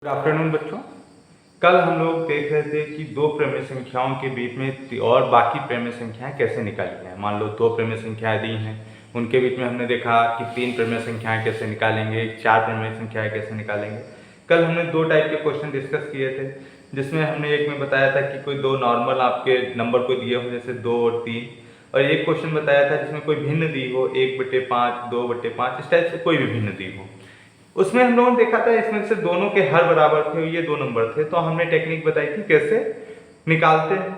Afternoon बच्चों। कल हम लोग देख रहे थे कि दो प्रमेय संख्याओं के बीच में और बाकी प्रमेय संख्याएं कैसे निकाली हैं। मान लो दो प्रमेय संख्याएं दी हैं, उनके बीच में हमने देखा कि तीन प्रमेय संख्याएं कैसे निकालेंगे, चार प्रमेय संख्याएं कैसे निकालेंगे। कल हमने दो टाइप के क्वेश्चन डिस्कस किए थे, जिसमें हमने एक में बताया था कि कोई दो नॉर्मल आपके नंबर को दिए हो, जैसे 2 और 3, और एक क्वेश्चन बताया था जिसमें कोई भिन्न दी हो, 1/5, 2/5, इस टाइप से कोई भी भिन्न दी हो। उसमें हम लोगों ने देखा था इसमें से दोनों के हर बराबर थे, ये दो नंबर थे, तो हमने टेक्निक बताई थी कैसे निकालते हैं।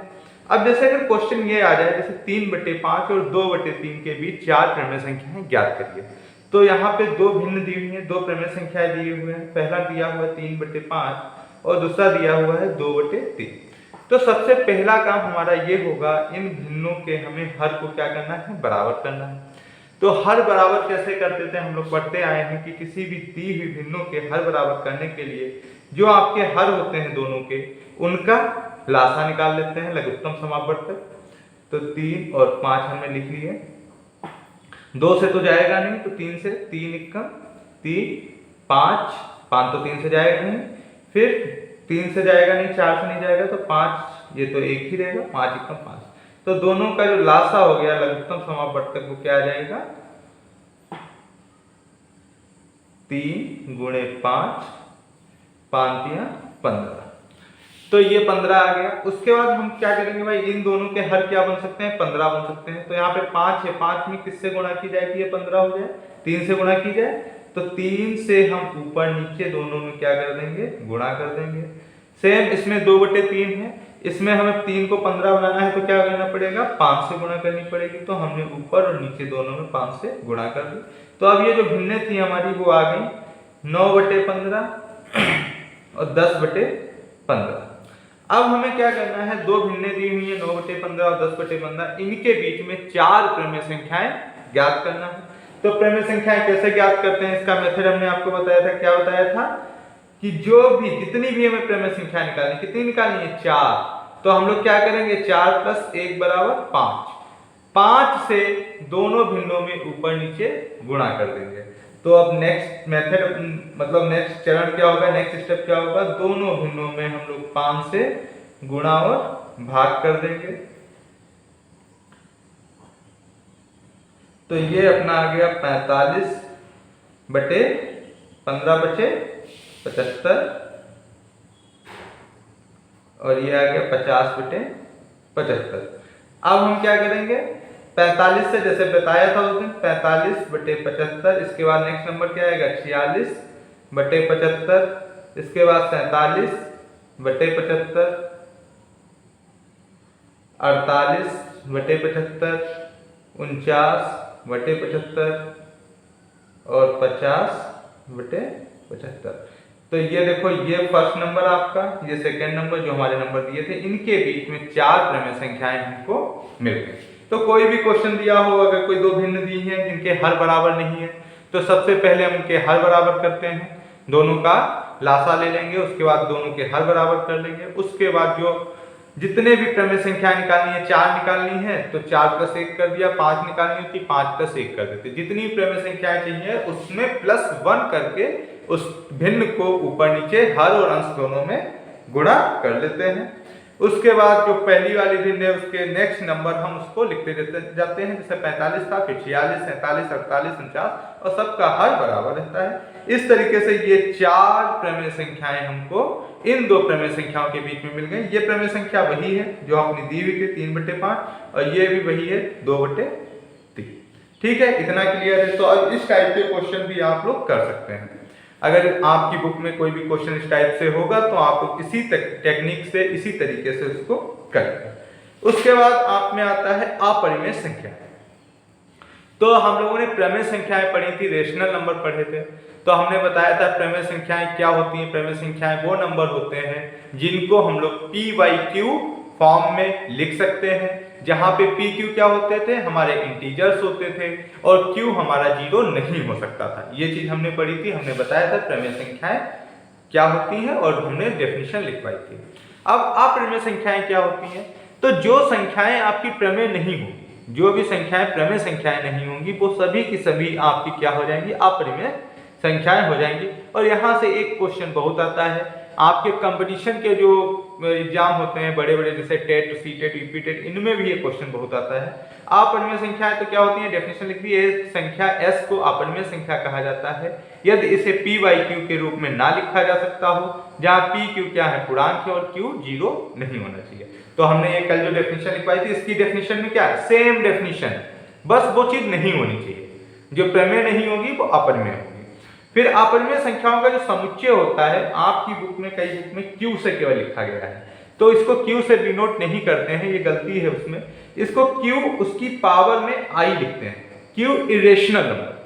अब जैसे अगर क्वेश्चन ये आ जाए जैसे 3/5 और 2/3 के बीच चार प्रमेय संख्याएं ज्ञात करिए, तो यहाँ पे दो भिन्न दी हुई हैं, दो प्रमेय संख्याएं दिए हुए हैं। पहला दिया हुआ है 3/5 और दूसरा दिया हुआ है 2/3। तो सबसे पहला काम हमारा ये होगा, इन भिन्नों के हमें हर को क्या करना है, बराबर करना है। तो हर बराबर कैसे करते थे, हम लोग पढ़ते आए हैं कि किसी भी दी हुई भिन्नों के हर बराबर करने के लिए जो आपके हर होते हैं दोनों के, उनका लासा निकाल लेते हैं, लघुत्तम समापवर्तक। तो 3 और 5 हमने लिख लिए, 2 से तो जाएगा नहीं, तो 3 से, 3 एकम 3, 5 तो 3 से जाएगा नहीं, फिर 3 से जाएगा नहीं, 4 से नहीं जाएगा, तो 5 ये तो एक ही रहेगा, 5 एकम 5। तो दोनों का जो लासा हो गया लघुत्तम समापवर्तक वो क्या आ जाएगा, 3 × 5, 5 × 15। तो ये 15 आ गया। उसके बाद हम क्या करेंगे भाई, इन दोनों के हर क्या बन सकते हैं, 15 बन सकते हैं। तो यहाँ पे 5 है, 5 में किससे गुणा की जाए कि ये 15 हो जाए, 3 से गुणा की जाए, तो 3 से हम ऊपर नीचे दोनों में क्या कर देंगे, गुणा कर देंगे। सेम इसमें 2/3 है, इसमें हमें 3 को 15 बनाना है, तो क्या करना पड़ेगा, 5 से गुणा करनी पड़ेगी। तो हमने ऊपर और नीचे दोनों में 5 से गुणा कर दी। तो अब ये जो भिन्नें थी हमारी वो आ गई 9/15 और 10/15। अब हमें क्या करना है, दो भिन्नें दी हुई है 9/15 और 10/15, इनके बीच में चार प्रमेय संख्याएं ज्ञात करना है। तो प्रमेय संख्याएं कैसे ज्ञात करते हैं, इसका मेथड हमने आपको बताया था। क्या बताया था कि जो भी जितनी भी हमें प्रमेय संख्या निकालनी, कितनी निकालनी है, 4। तो हम लोग क्या करेंगे, 4 + 1 = 5। 5 से दोनों भिन्नों में ऊपर नीचे गुणा कर देंगे। तो अब नेक्स्ट मेथड मतलब नेक्स्ट चरण क्या होगा, नेक्स्ट स्टेप क्या होगा, दोनों भिन्नों में हम लोग 5 से गुणा और भाग कर देंगे। तो ये अपना आ गया 45/15/75 और ये आ गया 50/75। अब हम क्या करेंगे, 45 से जैसे बताया था उस दिन 45/75, इसके बाद नेक्स्ट नंबर क्या आएगा 46/75, इसके बाद 47/75, 48/75, 49/75 और 50/75। तो ये देखो, ये फर्स्ट नंबर आपका, ये सेकंड नंबर जो हमारे नंबर दिए थे, इनके बीच में चार प्रमेय संख्याएं हमको मिल गई। तो कोई भी क्वेश्चन दिया हो, अगर कोई दो भिन्न दी हैं जिनके हर बराबर नहीं है, तो सबसे पहले हम उनके हर बराबर करते हैं, दोनों का लासा ले लेंगे, उसके बाद दोनों के हर बराबर कर लेंगे। उसके बाद जो जितने भी प्रमेय संख्या निकालनी है, 4 निकालनी है तो 4 + 1 कर दिया, 5 निकालनी होती 5 + 1 कर देते। जितनी प्रमेय संख्याएं चाहिए उसमें +1 करके उस भिन्न को ऊपर नीचे हर और अंश दोनों में गुणा कर लेते हैं। उसके बाद जो पहली वाली भिन्न है उसके नेक्स्ट नंबर हम उसको लिखते जाते हैं, जैसे 45 था, फिर 46, 47, 48, 49 और सबका हर बराबर रहता है। इस तरीके से ये चार प्रमेय संख्याएं हमको इन दो प्रमेय संख्याओं के बीच में मिल गई। ये प्रमेय संख्या वही है जो अपनी दी हुई थी 3/5 और ये भी वही है 2/3। ठीक है, इतना क्लियर है। तो अब इस टाइप के क्वेश्चन भी आप लोग कर सकते हैं। अगर आपकी बुक में कोई भी क्वेश्चन इस टाइप से होगा तो आप इसी टेक्निक से, इसी तरीके से उसको करेंगे। उसके बाद आप में आता है अपरिमेय संख्या। तो हम लोगों ने प्रमेय संख्याएं पढ़ी थी, रेशनल नंबर पढ़े थे। तो हमने बताया था प्रमेय संख्याएं क्या होती हैं। प्रमेय संख्याएं वो नंबर होते हैं जिनको हम लोग p/q फॉर्म में लिख सकते हैं, जहां पे p q क्या होते थे, हमारे इंटीजर्स होते थे और q हमारा 0 नहीं हो सकता था। ये चीज हमने पढ़ी थी, हमने बताया था प्रमेय संख्याएं क्या होती हैं और हमने डेफिनेशन लिखवाई थी। अब अप्रमेय संख्याएं क्या होती हैं, तो जो संख्याएं आपकी प्रमेय नहीं होंगी, जो भी संख्याएं प्रमेय संख्याएं नहीं होंगी, वो सभी की सभी आपकी क्या हो जाएंगी, अप्रमेय संख्याएं हो जाएंगी। और यहाँ से एक क्वेश्चन बहुत आता है आपके कंपटीशन के जो एग्जाम होते हैं बड़े बड़े, जैसे टेट, सीटेट, यूपीटेट, इनमें भी ये क्वेश्चन बहुत आता है। अपरिमेय संख्याएं तो क्या होती है, डेफिनेशन लिख दी है, संख्या s को अपरिमेय संख्या कहा जाता है यदि इसे p बाई q के रूप में ना लिखा जा सकता हो, जहां p q क्या है, पूर्णांक है, और q 0 नहीं होना चाहिए। तो हमने ये कल जो डेफिनेशन लिखवाई थी, इसकी डेफिनेशन में क्या है, सेम डेफिनेशन, बस वो चीज नहीं होनी चाहिए, जो प्रमेय नहीं होगी वो अपरिमेय होगी। फिर अपरिमेय संख्याओं का जो समुच्चय होता है, आपकी बुक में, कई बुक में q से केवल लिखा गया है, तो इसको q से डिनोट नहीं करते हैं, ये गलती है उसमें। इसको q उसकी पावर में i लिखते हैं, q इरेशनल नंबर।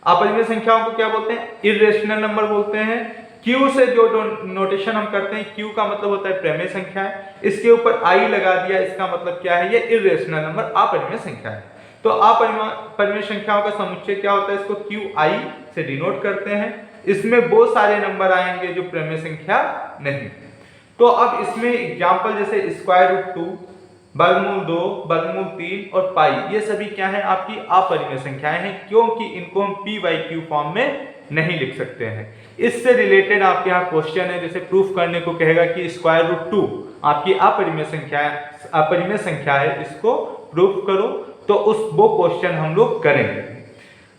अपरिमेय संख्याओं को क्या बोलते हैं, इरेशनल नंबर बोलते हैं। q से जो नोटेशन हम करते हैं, q का मतलब होता है प्रमेय संख्या है, इसके ऊपर i लगा दिया, इसका मतलब क्या है, ये इरेशनल नंबर अपरिमेय संख्या है। तो अपरिमेय संख्याओं का समुच्चय क्या होता है, इसको qi से डिनोट करते हैं। इसमें वो सारे नंबर आएंगे जो प्रमेय संख्या नहीं। तो अब इसमें एग्जांपल जैसे स्क्वायर रूट 2, वर्गमूल 2, वर्गमूल 3 और पाई, ये सभी क्या है, आपकी अपरिमेय संख्याएं हैं, क्योंकि इनको हम p बाई क्यू फॉर्म में नहीं लिख सकते हैं। इससे रिलेटेड आपके यहाँ क्वेश्चन है, जैसे प्रूफ करने को कहेगा कि स्क्वायर रूट 2 आपकी अपरिमेय संख्या है, इसको प्रूफ करो, तो वो क्वेश्चन हम लोग करेंगे।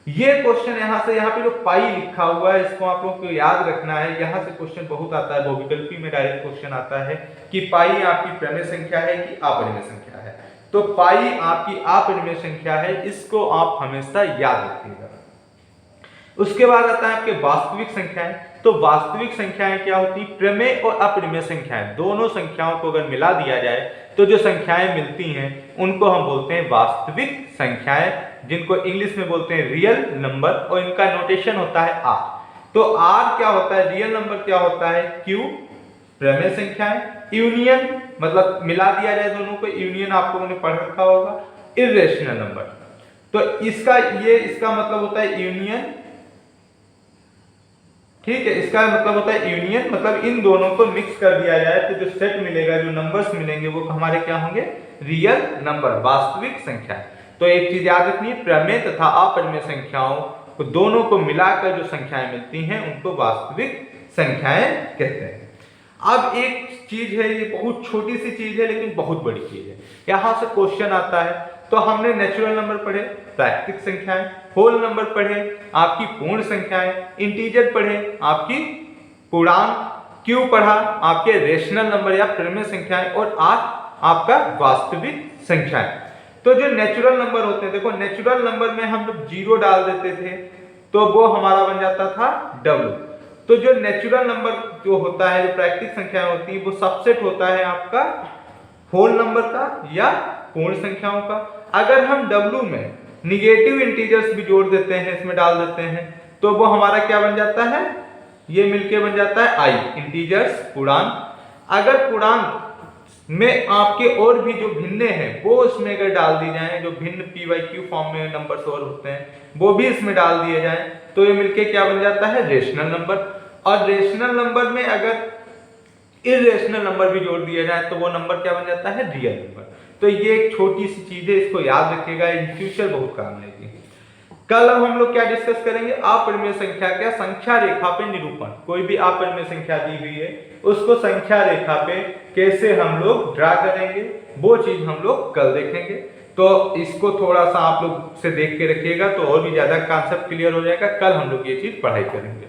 ये क्वेश्चन यहाँ पे जो पाई लिखा हुआ है, इसको आप लोग को याद रखना है, यहाँ से क्वेश्चन बहुत आता है, बहुविकल्पी में डायरेक्ट क्वेश्चन आता है कि पाई आपकी प्रमेय संख्या है कि अपरिमेय संख्या है। तो पाई आपकी अपरिमेय संख्या है, इसको आप हमेशा याद रखिएगा। उसके बाद आता है आपके वास्तविक संख्याएं। तो वास्तविक संख्याएं क्या होती, प्रमेय और अपरिमेय संख्याएं, दोनों संख्याओं को अगर मिला दिया जाए तो जो संख्याएं मिलती हैं उनको हम बोलते हैं वास्तविक संख्याएं, जिनको इंग्लिश में बोलते हैं रियल नंबर, और इनका नोटेशन होता है r। तो r क्या होता है, रियल नंबर क्या होता है, q प्रमेय संख्याएं, यूनियन मतलब मिला दिया जाए दोनों को, यूनियन आप लोगों ने पढ़ रखा होगा, इरेशनल नंबर। तो इसका मतलब होता है यूनियन, ठीक है, इसका मतलब होता है यूनियन, मतलब इन दोनों को मिक्स कर दिया जाए तो जो सेट मिलेगा, जो नंबर्स मिलेंगे वो हमारे क्या होंगे, रियल नंबर, वास्तविक संख्या। तो एक चीज याद रखनी है, प्रमेय तथा अपरिमेय संख्याओं को दोनों को मिलाकर जो संख्याएं मिलती हैं उनको वास्तविक संख्याएं कहते हैं। अब एक चीज है, ये बहुत छोटी सी चीज है लेकिन बहुत बड़ी चीज है, यहाँ से क्वेश्चन आता है। तो हमने नेचुरल नंबर पढ़े, प्राकृतिक संख्याएं, होल नंबर पढ़े, आपकी पूर्ण संख्याएं, इंटीजर पढ़े, आपकी पूर्णांक, क्यू पढ़ा, आपके रेशनल नंबर या प्रमेय संख्याएं, और आपका वास्तविक संख्याएं। तो जो नेचुरल नंबर होते हैं, देखो नेचुरल नंबर में हम लोग 0 डाल देते थे तो वो हमारा बन जाता था W। तो जो नेचुरल नंबर जो होता है, जो प्राकृतिक संख्याएं होती है, वो सबसेट होता है आपका होल नंबर का या पूर्ण संख्याओं का। अगर हम W में निगेटिव इंटीजर्स भी जोड़ देते हैं, इसमें डाल देते हैं, तो वो हमारा क्या बन जाता है, ये मिलके बन जाता है I, इंटीजर्स, पूर्णांक। अगर पूर्णांक में आपके और भी जो भिन्न हैं वो इसमें अगर डाल दी जाए, जो भिन्न p बाई क्यू फॉर्म में नंबर्स और होते हैं वो भी इसमें डाल दिए जाएं, तो ये मिलके क्या बन जाता है, रेशनल नंबर। और रेशनल नंबर में अगर इरेशनल नंबर भी जोड़ दिया जाए तो वो नंबर क्या बन जाता है, रियल नंबर। तो ये एक छोटी सी चीज है, इसको याद रखिएगा, इन फ्यूचर बहुत काम आएगी। कल अब हम लोग क्या डिस्कस करेंगे, अपरिमेय संख्या का संख्या रेखा पे निरूपण। कोई भी अपरिमेय संख्या दी हुई है उसको संख्या रेखा पे कैसे हम लोग ड्रा करेंगे, वो चीज हम लोग कल देखेंगे। तो इसको थोड़ा सा आप लोग से देख के रखिएगा तो और भी ज्यादा कॉन्सेप्ट क्लियर हो जाएगा। कल हम लोग ये चीज पढ़ाई करेंगे।